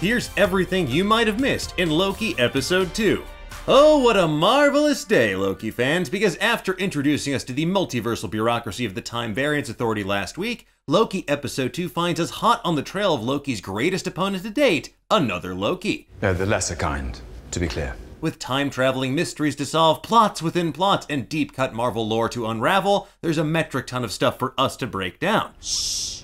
Here's everything you might have missed in Loki Episode 2. Oh, what a marvelous day, Loki fans, because after introducing us to the multiversal bureaucracy of the Time Variance Authority last week, Loki Episode 2 finds us hot on the trail of Loki's greatest opponent to date, another Loki. They're the lesser kind, to be clear. With time-traveling mysteries to solve, plots within plots, and deep-cut Marvel lore to unravel, there's a metric ton of stuff for us to break down. Shh.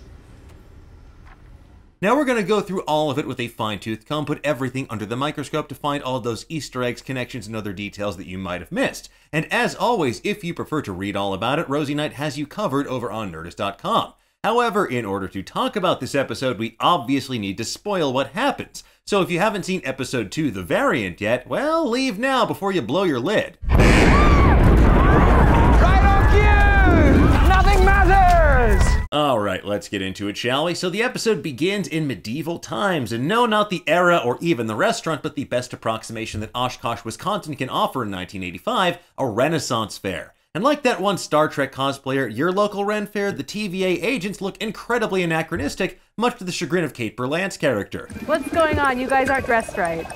Now we're going to go through all of it with a fine-tooth comb, put everything under the microscope to find all of those Easter eggs, connections, and other details that you might have missed. And as always, if you prefer to read all about it, Rosie Knight has you covered over on Nerdist.com. However, in order to talk about this episode, we obviously need to spoil what happens. So if you haven't seen Episode 2, The Variant, yet, well, leave now before you blow your lid. Right on cue! Nothing matters! Alright, let's get into it, shall we? So the episode begins in medieval times, and no, not the era or even the restaurant, but the best approximation that Oshkosh, Wisconsin can offer in 1985, a Renaissance fair. And like that one Star Trek cosplayer, your local Ren Fair, the TVA agents look incredibly anachronistic, much to the chagrin of Kate Berlant's character. What's going on? You guys aren't dressed right.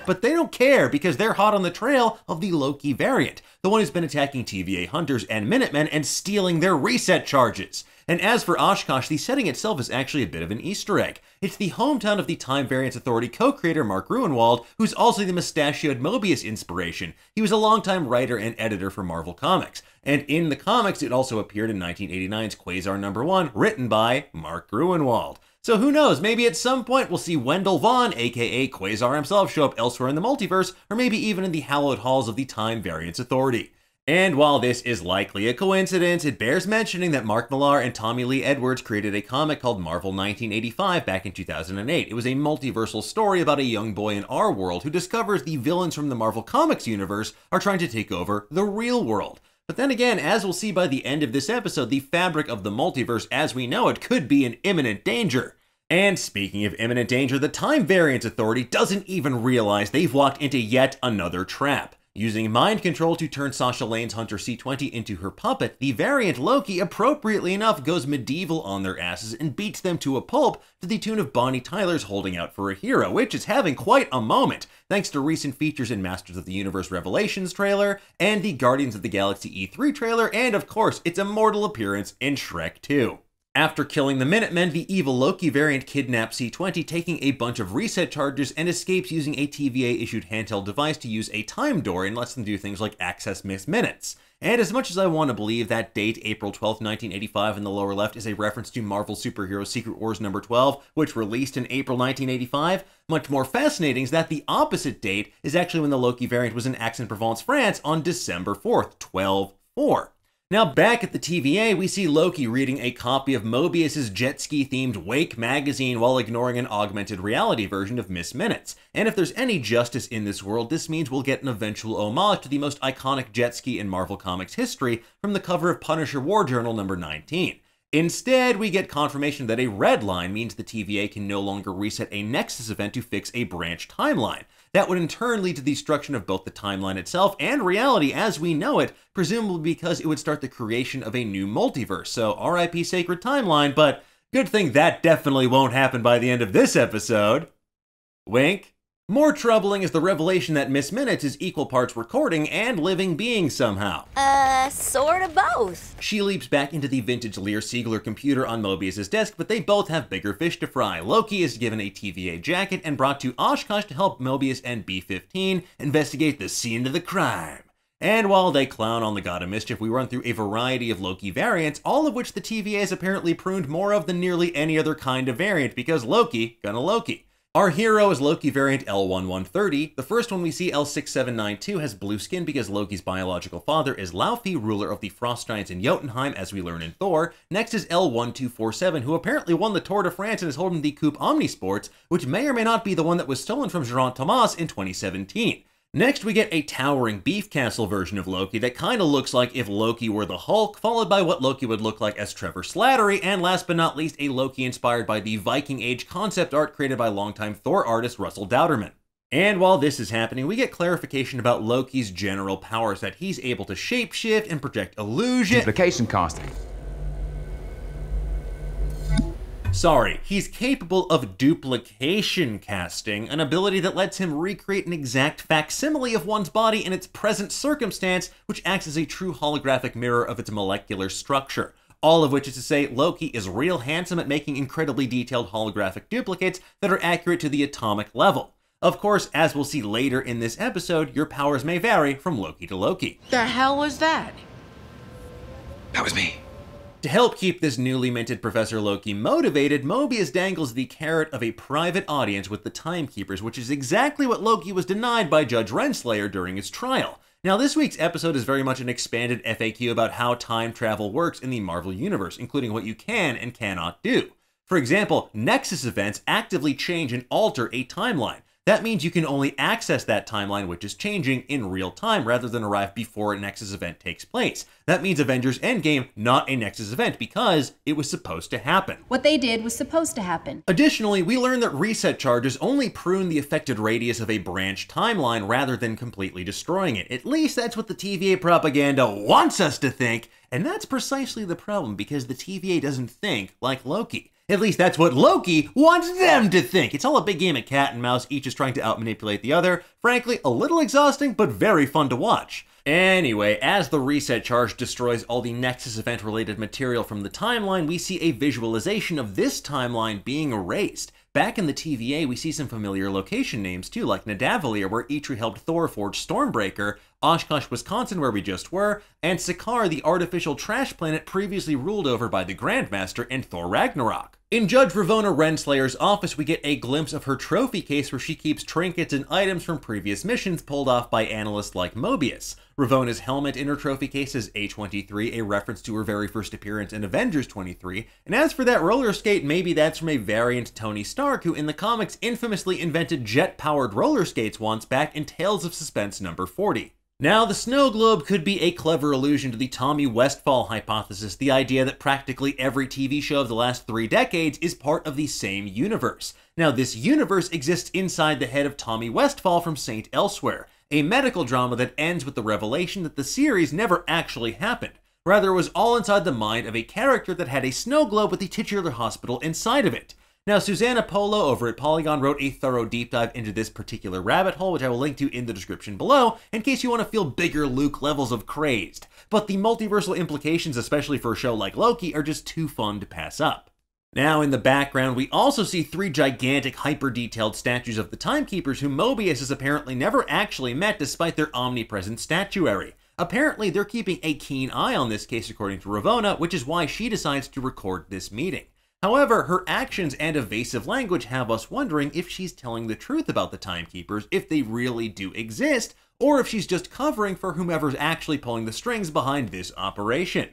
But they don't care, because they're hot on the trail of the Loki variant, the one who's been attacking TVA hunters and Minutemen and stealing their reset charges. And as for Oshkosh, the setting itself is actually a bit of an Easter egg. It's the hometown of the Time Variance Authority co-creator Mark Gruenwald, who's also the mustachioed Mobius inspiration. He was a longtime writer and editor for Marvel Comics. And in the comics, it also appeared in 1989's Quasar #1, written by Mark Gruenwald. So who knows, maybe at some point we'll see Wendell Vaughn, aka Quasar himself, show up elsewhere in the multiverse, or maybe even in the hallowed halls of the Time Variance Authority. And while this is likely a coincidence, it bears mentioning that Mark Millar and Tommy Lee Edwards created a comic called Marvel 1985 back in 2008. It was a multiversal story about a young boy in our world who discovers the villains from the Marvel Comics universe are trying to take over the real world. But then again, as we'll see by the end of this episode, the fabric of the multiverse as we know it could be in imminent danger. And speaking of imminent danger, the Time Variance Authority doesn't even realize they've walked into yet another trap. Using mind control to turn Sasha Lane's Hunter C-20 into her puppet, the variant Loki, appropriately enough, goes medieval on their asses and beats them to a pulp to the tune of Bonnie Tyler's Holding Out for a Hero, which is having quite a moment, thanks to recent features in Masters of the Universe Revelations trailer, and the Guardians of the Galaxy E3 trailer, and of course, its immortal appearance in Shrek 2. After killing the Minutemen, the evil Loki variant kidnaps C-20, taking a bunch of reset charges, and escapes using a TVA-issued handheld device to use a time door and lets them do things like access missed minutes. And as much as I want to believe that date, April 12, 1985 in the lower left, is a reference to Marvel Superhero Secret Wars '12, which released in April 1985, much more fascinating is that the opposite date is actually when the Loki variant was in Aix-en-Provence, France on December 4th, 12/4. Now back at the TVA, we see Loki reading a copy of Mobius's jet ski-themed Wake magazine while ignoring an augmented reality version of Miss Minutes. And if there's any justice in this world, this means we'll get an eventual homage to the most iconic jet ski in Marvel Comics history from the cover of Punisher War Journal number 19. Instead, we get confirmation that a red line means the TVA can no longer reset a Nexus event to fix a branch timeline. That would in turn lead to the destruction of both the timeline itself and reality as we know it, presumably because it would start the creation of a new multiverse. So RIP Sacred Timeline, but good thing that definitely won't happen by the end of this episode. Wink. More troubling is the revelation that Miss Minutes is equal parts recording and living being somehow. Sort of both. She leaps back into the vintage Lear Siegler computer on Mobius' desk, but they both have bigger fish to fry. Loki is given a TVA jacket and brought to Oshkosh to help Mobius and B-15 investigate the scene of the crime. And while they clown on the God of Mischief, we run through a variety of Loki variants, all of which the TVA has apparently pruned more of than nearly any other kind of variant, because Loki gonna Loki. Our hero is Loki variant L1130. The first one we see, L6792, has blue skin because Loki's biological father is Laufey, ruler of the Frost Giants in Jotunheim, as we learn in Thor. Next is L1247, who apparently won the Tour de France and is holding the Coupe Omnisports, which may or may not be the one that was stolen from Geraint Thomas in 2017. Next, we get a towering beef castle version of Loki that kind of looks like if Loki were the Hulk, followed by what Loki would look like as Trevor Slattery, and last but not least, a Loki inspired by the Viking Age concept art created by longtime Thor artist Russell Dauterman. And while this is happening, we get clarification about Loki's general powers, that he's able to shapeshift and project illusion. Duplication casting. Sorry, he's capable of duplication casting, an ability that lets him recreate an exact facsimile of one's body in its present circumstance, which acts as a true holographic mirror of its molecular structure. All of which is to say, Loki is real handsome at making incredibly detailed holographic duplicates that are accurate to the atomic level. Of course, as we'll see later in this episode, your powers may vary from Loki to Loki. The hell was that? That was me. To help keep this newly minted Professor Loki motivated, Mobius dangles the carrot of a private audience with the Timekeepers, which is exactly what Loki was denied by Judge Renslayer during his trial. Now, this week's episode is very much an expanded FAQ about how time travel works in the Marvel Universe, including what you can and cannot do. For example, Nexus events actively change and alter a timeline. That means you can only access that timeline which is changing in real time rather than arrive before a Nexus event takes place. That means Avengers Endgame, not a Nexus event, because it was supposed to happen. What they did was supposed to happen. Additionally, we learn that reset charges only prune the affected radius of a branch timeline rather than completely destroying it. At least that's what the TVA propaganda wants us to think, and that's precisely the problem because the TVA doesn't think like Loki. At least that's what Loki wants them to think. It's all a big game of cat and mouse, each is trying to outmanipulate the other. Frankly, a little exhausting, but very fun to watch. Anyway, as the reset charge destroys all the Nexus event-related material from the timeline, we see a visualization of this timeline being erased. Back in the TVA, we see some familiar location names too, like Nidavellir, where Eitri helped Thor forge Stormbreaker, Oshkosh, Wisconsin, where we just were, and Sakaar, the artificial trash planet previously ruled over by the Grandmaster in Thor Ragnarok. In Judge Ravonna Renslayer's office, we get a glimpse of her trophy case where she keeps trinkets and items from previous missions pulled off by analysts like Mobius. Ravonna's helmet in her trophy case is A23, a reference to her very first appearance in Avengers 23, and as for that roller skate, maybe that's from a variant Tony Stark, who in the comics infamously invented jet-powered roller skates once back in Tales of Suspense number 40. Now, the snow globe could be a clever allusion to the Tommy Westphall hypothesis, the idea that practically every TV show of the last 3 decades is part of the same universe. Now, this universe exists inside the head of Tommy Westphall from Saint Elsewhere, a medical drama that ends with the revelation that the series never actually happened. Rather, it was all inside the mind of a character that had a snow globe with the titular hospital inside of it. Now, Susanna Polo over at Polygon wrote a thorough deep dive into this particular rabbit hole, which I will link to in the description below, in case you want to feel bigger Luke levels of crazed. But the multiversal implications, especially for a show like Loki, are just too fun to pass up. Now, in the background, we also see 3 gigantic, hyper-detailed statues of the Timekeepers whom Mobius has apparently never actually met despite their omnipresent statuary. Apparently, they're keeping a keen eye on this case according to Ravonna, which is why she decides to record this meeting. However, her actions and evasive language have us wondering if she's telling the truth about the Timekeepers, if they really do exist, or if she's just covering for whomever's actually pulling the strings behind this operation.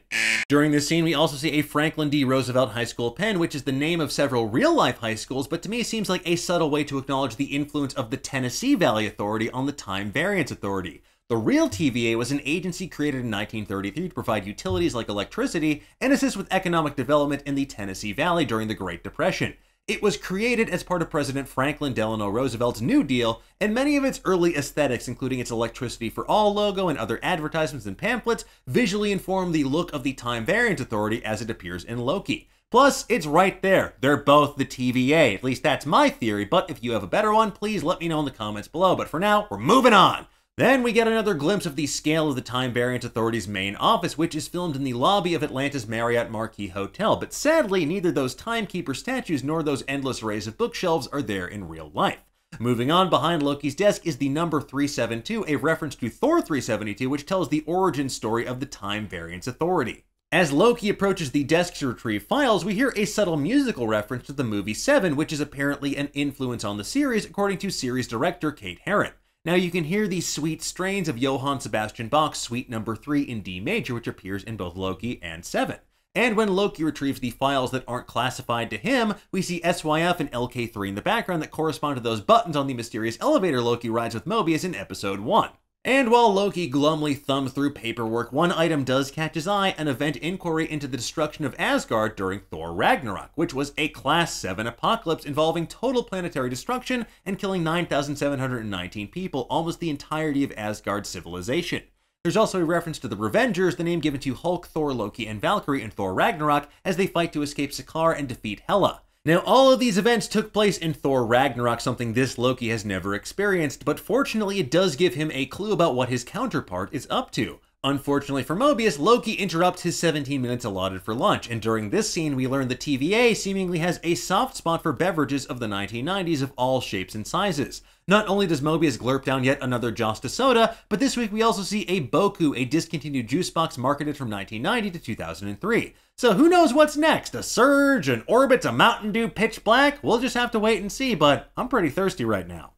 During this scene, we also see a Franklin D. Roosevelt High School pen, which is the name of several real-life high schools, but to me seems like a subtle way to acknowledge the influence of the Tennessee Valley Authority on the Time Variance Authority. The real TVA was an agency created in 1933 to provide utilities like electricity and assist with economic development in the Tennessee Valley during the Great Depression. It was created as part of President Franklin Delano Roosevelt's New Deal, and many of its early aesthetics, including its Electricity for All logo and other advertisements and pamphlets, visually inform the look of the Time Variance Authority as it appears in Loki. Plus, it's right there. They're both the TVA. At least that's my theory, but if you have a better one, please let me know in the comments below. But for now, we're moving on. Then we get another glimpse of the scale of the Time Variance Authority's main office, which is filmed in the lobby of Atlanta's Marriott Marquis Hotel, but sadly, neither those Timekeeper statues nor those endless arrays of bookshelves are there in real life. Moving on, behind Loki's desk is the number 372, a reference to Thor 372, which tells the origin story of the Time Variance Authority. As Loki approaches the desk to retrieve files, we hear a subtle musical reference to the movie Seven, which is apparently an influence on the series, according to series director Kate Herron. Now you can hear these sweet strains of Johann Sebastian Bach's Suite No. 3 in D major, which appears in both Loki and Seven. And when Loki retrieves the files that aren't classified to him, we see SYF and LK3 in the background that correspond to those buttons on the mysterious elevator Loki rides with Mobius in episode 1. And while Loki glumly thumbs through paperwork, one item does catch his eye, an event inquiry into the destruction of Asgard during Thor Ragnarok, which was a Class 7 apocalypse involving total planetary destruction and killing 9,719 people, almost the entirety of Asgard's civilization. There's also a reference to the Revengers, the name given to Hulk, Thor, Loki, and Valkyrie in Thor Ragnarok as they fight to escape Sakaar and defeat Hela. Now, all of these events took place in Thor Ragnarok, something this Loki has never experienced, but fortunately it does give him a clue about what his counterpart is up to. Unfortunately for Mobius, Loki interrupts his 17 minutes allotted for lunch, and during this scene we learn the TVA seemingly has a soft spot for beverages of the 1990s of all shapes and sizes. Not only does Mobius glurp down yet another Josta soda, but this week we also see a Boku, a discontinued juice box marketed from 1990 to 2003. So who knows what's next? A Surge, an Orbit, a Mountain Dew Pitch Black? We'll just have to wait and see, but I'm pretty thirsty right now.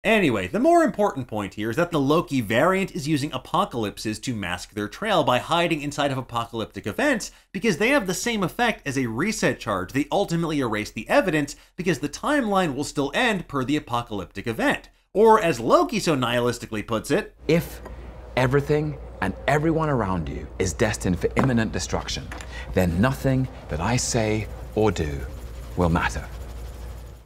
Anyway, the more important point here is that the Loki variant is using apocalypses to mask their trail by hiding inside of apocalyptic events because they have the same effect as a reset charge. They ultimately erase the evidence because the timeline will still end per the apocalyptic event. Or as Loki so nihilistically puts it, If everything and everyone around you is destined for imminent destruction, then nothing that I say or do will matter.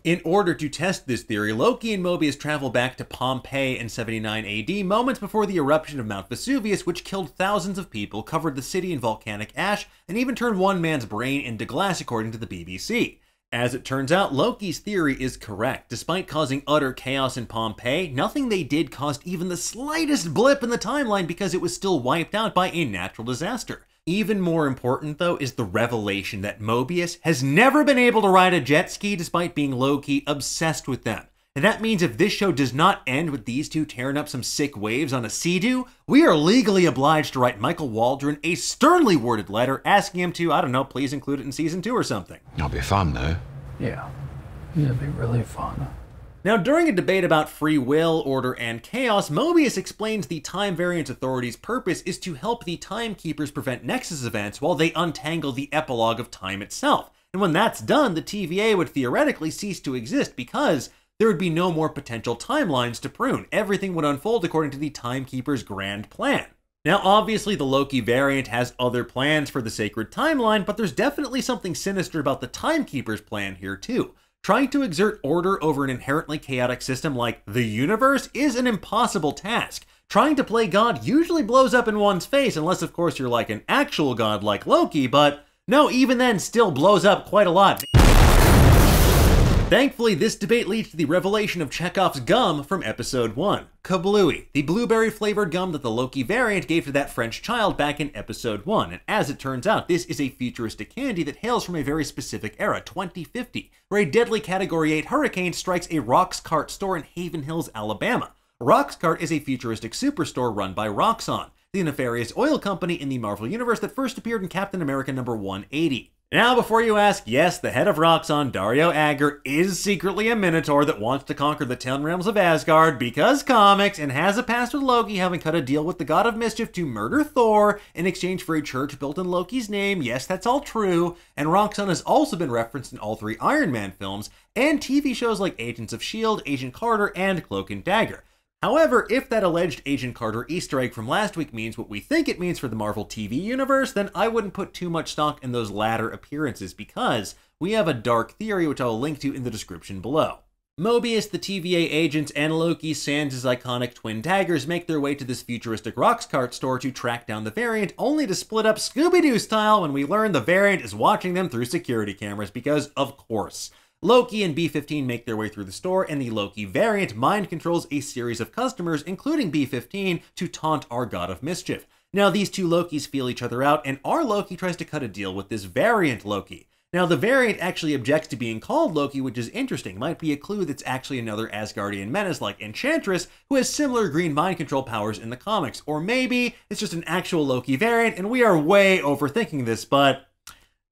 in order to test this theory, Loki and Mobius travel back to Pompeii in 79 AD, moments before the eruption of Mount Vesuvius, which killed thousands of people, covered the city in volcanic ash, and even turned one man's brain into glass, according to the BBC. As it turns out, Loki's theory is correct. Despite causing utter chaos in Pompeii, nothing they did caused even the slightest blip in the timeline because it was still wiped out by a natural disaster. Even more important, though, is the revelation that Mobius has never been able to ride a jet ski despite being low-key obsessed with them. And that means if this show does not end with these two tearing up some sick waves on a sea-doo, we are legally obliged to write Michael Waldron a sternly worded letter asking him to, I don't know, please include it in season 2 or something. It'll be fun, though. Yeah, it'd be really fun. Now, during a debate about free will, order, and chaos, Mobius explains the Time Variance Authority's purpose is to help the Timekeepers prevent Nexus events while they untangle the epilogue of time itself. And when that's done, the TVA would theoretically cease to exist because there would be no more potential timelines to prune. Everything would unfold according to the Timekeepers' grand plan. Now, obviously, the Loki variant has other plans for the sacred timeline, but there's definitely something sinister about the Timekeepers' plan here, too. Trying to exert order over an inherently chaotic system like the universe is an impossible task. Trying to play God usually blows up in one's face, unless, of course, you're like an actual god like Loki, but no, even then, still blows up quite a lot. Thankfully, this debate leads to the revelation of Chekhov's gum from episode 1, Kablooey, the blueberry-flavored gum that the Loki variant gave to that French child back in episode 1. And as it turns out, this is a futuristic candy that hails from a very specific era, 2050, where a deadly Category 8 hurricane strikes a Roxcart store in Haven Hills, Alabama. Roxcart is a futuristic superstore run by Roxxon, the nefarious oil company in the Marvel Universe that first appeared in Captain America number 180. Now, before you ask, yes, the head of Roxxon, Dario Agger, is secretly a Minotaur that wants to conquer the 10 realms of Asgard because comics, and has a past with Loki, having cut a deal with the God of Mischief to murder Thor in exchange for a church built in Loki's name. Yes, that's all true. And Roxxon has also been referenced in all 3 Iron Man films and TV shows like Agents of S.H.I.E.L.D., Agent Carter, and Cloak and Dagger. However, if that alleged Agent Carter Easter egg from last week means what we think it means for the Marvel TV universe, then I wouldn't put too much stock in those latter appearances because we have a dark theory which I will link to in the description below. Mobius, the TVA agents, and Loki, sans iconic twin daggers, make their way to this futuristic Roxcart store to track down the variant, only to split up Scooby-Doo style when we learn the variant is watching them through security cameras because, of course. Loki and B-15 make their way through the store, and the Loki variant mind controls a series of customers, including B-15, to taunt our God of Mischief. Now, these two Lokis feel each other out, and our Loki tries to cut a deal with this variant Loki. Now, the variant actually objects to being called Loki, which is interesting. Might be a clue that's actually another Asgardian menace like Enchantress, who has similar green mind control powers in the comics. Or maybe it's just an actual Loki variant, and we are way overthinking this, but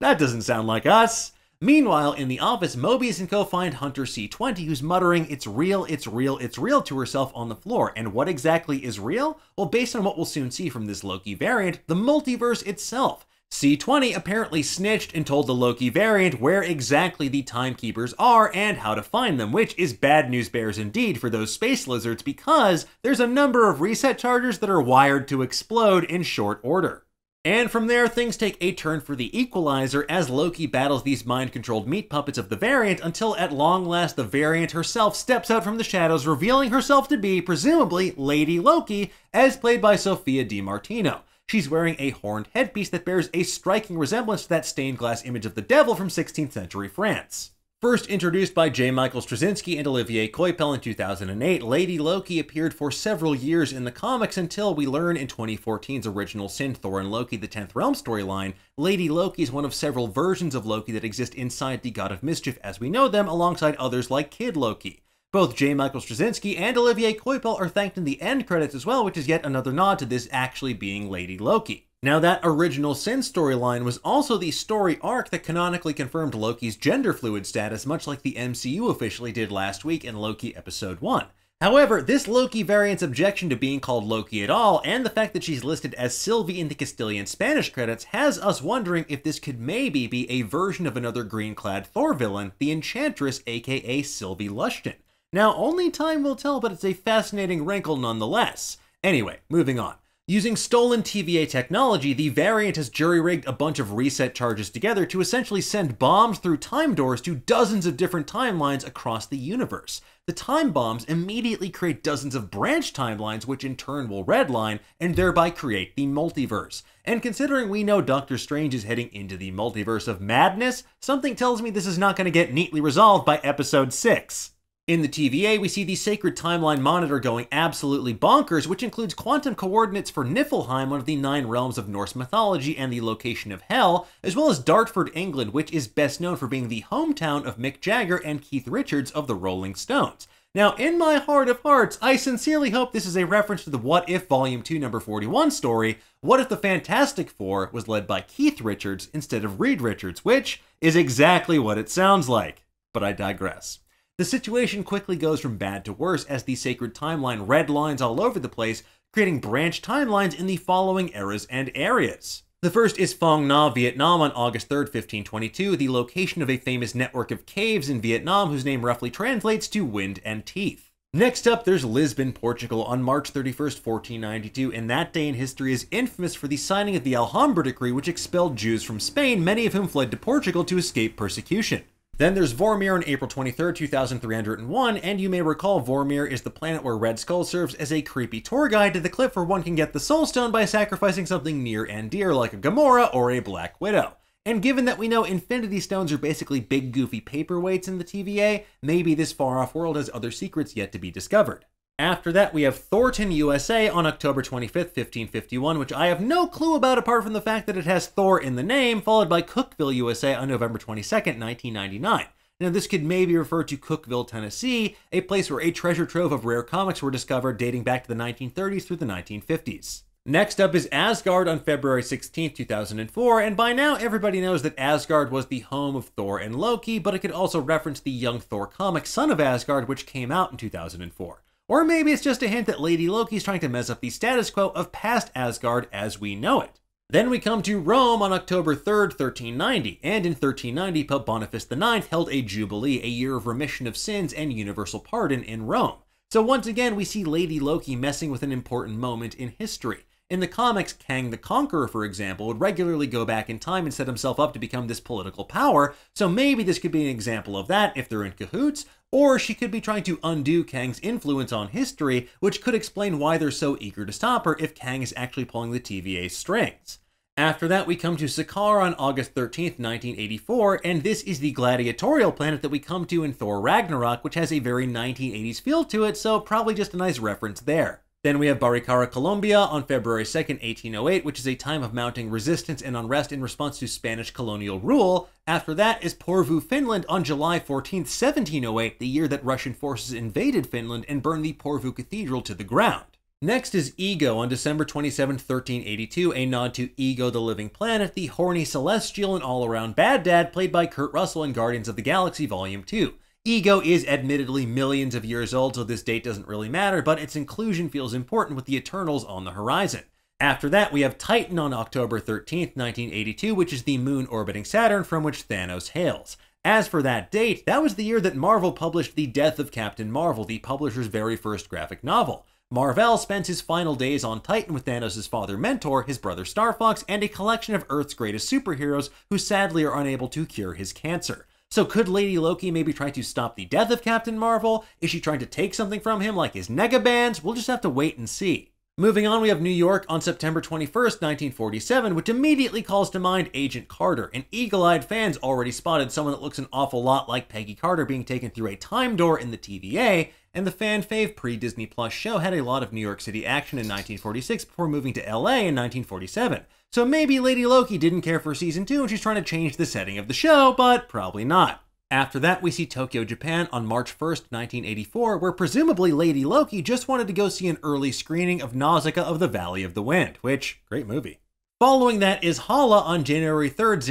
that doesn't sound like us. Meanwhile, in the office, Mobius and co find Hunter C-20, who's muttering, "It's real, it's real, it's real" to herself on the floor. And what exactly is real? Well, based on what we'll soon see from this Loki variant, the multiverse itself. C-20 apparently snitched and told the Loki variant where exactly the Timekeepers are and how to find them, which is bad news bears indeed for those space lizards because there's a number of reset chargers that are wired to explode in short order. And from there, things take a turn for the Equalizer as Loki battles these mind-controlled meat puppets of the variant until at long last the variant herself steps out from the shadows, revealing herself to be, presumably, Lady Loki, as played by Sophia DiMartino. She's wearing a horned headpiece that bears a striking resemblance to that stained glass image of the devil from 16th century France. First introduced by J. Michael Straczynski and Olivier Coipel in 2008, Lady Loki appeared for several years in the comics until we learn in 2014's original Sin, Thor and Loki, the 10th Realm storyline, Lady Loki is one of several versions of Loki that exist inside the God of Mischief as we know them, alongside others like Kid Loki. Both J. Michael Straczynski and Olivier Coipel are thanked in the end credits as well, which is yet another nod to this actually being Lady Loki. Now, that original Sin storyline was also the story arc that canonically confirmed Loki's gender fluid status, much like the MCU officially did last week in Loki Episode 1. However, this Loki variant's objection to being called Loki at all, and the fact that she's listed as Sylvie in the Castilian Spanish credits, has us wondering if this could maybe be a version of another green-clad Thor villain, the Enchantress aka Sylvie Lushton. Now, only time will tell, but it's a fascinating wrinkle nonetheless. Anyway, moving on. Using stolen TVA technology, the variant has jury-rigged a bunch of reset charges together to essentially send bombs through time doors to dozens of different timelines across the universe. The time bombs immediately create dozens of branch timelines, which in turn will redline and thereby create the multiverse. And considering we know Doctor Strange is heading into the multiverse of madness, something tells me this is not going to get neatly resolved by Episode 6. In the TVA, we see the Sacred Timeline Monitor going absolutely bonkers, which includes quantum coordinates for Niflheim, one of the 9 realms of Norse mythology and the location of Hell, as well as Dartford, England, which is best known for being the hometown of Mick Jagger and Keith Richards of the Rolling Stones. Now, in my heart of hearts, I sincerely hope this is a reference to the What If Volume 2 number 41 story, what if the Fantastic Four was led by Keith Richards instead of Reed Richards, which is exactly what it sounds like. But I digress. The situation quickly goes from bad to worse as the Sacred Timeline redlines all over the place, creating branch timelines in the following eras and areas. The first is Phong Nha, Vietnam on August 3rd, 1522, the location of a famous network of caves in Vietnam whose name roughly translates to wind and teeth. Next up, there's Lisbon, Portugal on March 31st, 1492, and that day in history is infamous for the signing of the Alhambra Decree, which expelled Jews from Spain, many of whom fled to Portugal to escape persecution. Then there's Vormir on April 23rd, 2301, and you may recall Vormir is the planet where Red Skull serves as a creepy tour guide to the cliff where one can get the Soul Stone by sacrificing something near and dear like a Gamora or a Black Widow. And given that we know Infinity Stones are basically big goofy paperweights in the TVA, maybe this far-off world has other secrets yet to be discovered. After that, we have Thornton, USA on October 25th, 1551, which I have no clue about apart from the fact that it has Thor in the name, followed by Cookeville, USA on November 22nd, 1999. Now, this could maybe refer to Cookeville, Tennessee, a place where a treasure trove of rare comics were discovered dating back to the 1930s through the 1950s. Next up is Asgard on February 16th, 2004, and by now everybody knows that Asgard was the home of Thor and Loki, but it could also reference the young Thor comic Son of Asgard, which came out in 2004. Or maybe it's just a hint that Lady Loki's trying to mess up the status quo of past Asgard as we know it. Then we come to Rome on October 3rd, 1390, and in 1390 Pope Boniface IX held a jubilee, a year of remission of sins and universal pardon in Rome. So once again we see Lady Loki messing with an important moment in history. In the comics, Kang the Conqueror, for example, would regularly go back in time and set himself up to become this political power, so maybe this could be an example of that if they're in cahoots, or she could be trying to undo Kang's influence on history, which could explain why they're so eager to stop her if Kang is actually pulling the TVA strings. After that, we come to Sakaar on August 13th, 1984, and this is the gladiatorial planet that we come to in Thor Ragnarok, which has a very 1980s feel to it, so probably just a nice reference there. Then we have Baricara, Colombia on February 2nd, 1808, which is a time of mounting resistance and unrest in response to Spanish colonial rule. After that is Porvoo, Finland on July 14th, 1708, the year that Russian forces invaded Finland and burned the Porvoo Cathedral to the ground. Next is Ego on December 27th, 1382, a nod to Ego the Living Planet, the horny celestial and all-around bad dad played by Kurt Russell in Guardians of the Galaxy Volume 2. Ego is admittedly millions of years old, so this date doesn't really matter, but its inclusion feels important with the Eternals on the horizon. After that, we have Titan on October 13th, 1982, which is the moon orbiting Saturn from which Thanos hails. As for that date, that was the year that Marvel published The Death of Captain Marvel, the publisher's very first graphic novel. Marvel spends his final days on Titan with Thanos' father mentor, his brother Star Fox, and a collection of Earth's greatest superheroes who sadly are unable to cure his cancer. So could Lady Loki maybe try to stop the death of Captain Marvel? Is she trying to take something from him like his negabands? We'll just have to wait and see. Moving on, we have New York on September 21st, 1947, which immediately calls to mind Agent Carter, and eagle-eyed fans already spotted someone that looks an awful lot like Peggy Carter being taken through a time door in the TVA, and the fan-fave pre-Disney Plus show had a lot of New York City action in 1946 before moving to LA in 1947. So maybe Lady Loki didn't care for season 2 and she's trying to change the setting of the show, but probably not. After that, we see Tokyo, Japan on March 1st, 1984, where presumably Lady Loki just wanted to go see an early screening of Nausicaa of the Valley of the Wind, which, great movie. Following that is Hala on January 3rd,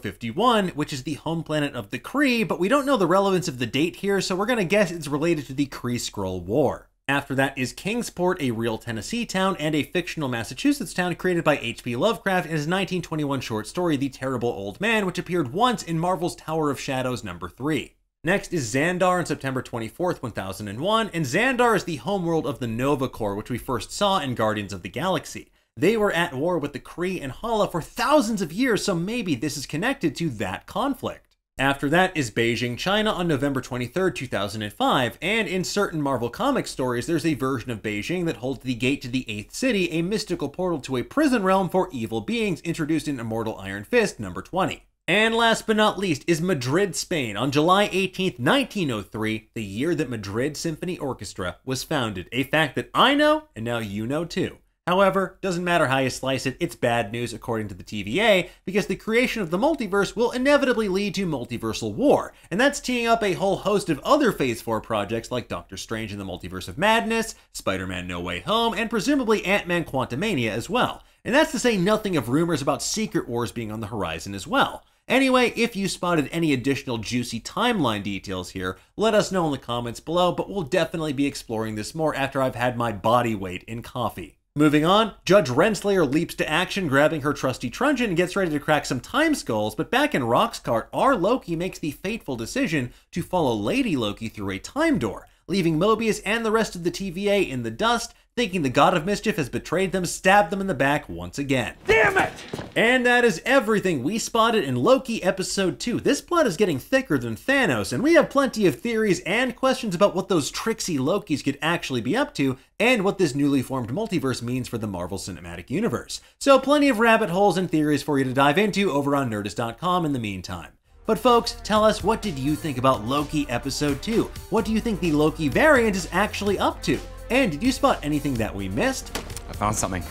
0051, which is the home planet of the Kree, but we don't know the relevance of the date here, so we're gonna guess it's related to the Kree-Skrull War. After that is Kingsport, a real Tennessee town, and a fictional Massachusetts town created by H.P. Lovecraft in his 1921 short story, The Terrible Old Man, which appeared once in Marvel's Tower of Shadows #3. Next is Xandar on September 24th, 1001, and Xandar is the homeworld of the Nova Corps, which we first saw in Guardians of the Galaxy. They were at war with the Kree and Hala for thousands of years, so maybe this is connected to that conflict. After that is Beijing, China on November 23rd, 2005, and in certain Marvel Comics stories, there's a version of Beijing that holds the gate to the 8th city, a mystical portal to a prison realm for evil beings introduced in Immortal Iron Fist #20. And last but not least is Madrid, Spain on July 18th, 1903, the year that Madrid Symphony Orchestra was founded, a fact that I know, and now you know too. However, doesn't matter how you slice it, it's bad news according to the TVA, because the creation of the multiverse will inevitably lead to multiversal war, and that's teeing up a whole host of other Phase 4 projects like Doctor Strange in the Multiverse of Madness, Spider-Man No Way Home, and presumably Ant-Man Quantumania as well. And that's to say nothing of rumors about Secret Wars being on the horizon as well. Anyway, if you spotted any additional juicy timeline details here, let us know in the comments below, but we'll definitely be exploring this more after I've had my body weight in coffee. Moving on, Judge Renslayer leaps to action, grabbing her trusty truncheon and gets ready to crack some time skulls, but back in Roxcart, our Loki makes the fateful decision to follow Lady Loki through a time door, leaving Mobius and the rest of the TVA in the dust, thinking the God of Mischief has betrayed them, stabbed them in the back once again. Damn it! And that is everything we spotted in Loki Episode 2. This plot is getting thicker than Thanos, and we have plenty of theories and questions about what those tricksy Lokis could actually be up to, and what this newly formed multiverse means for the Marvel Cinematic Universe. So plenty of rabbit holes and theories for you to dive into over on Nerdist.com in the meantime. But folks, tell us, what did you think about Loki Episode 2? What do you think the Loki variant is actually up to? And did you spot anything that we missed? I found something.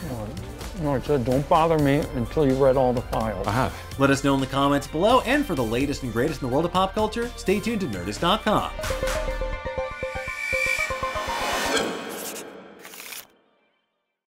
No, I said don't bother me until you read all the files. I have. Let us know in the comments below, and for the latest and greatest in the world of pop culture, stay tuned to Nerdist.com.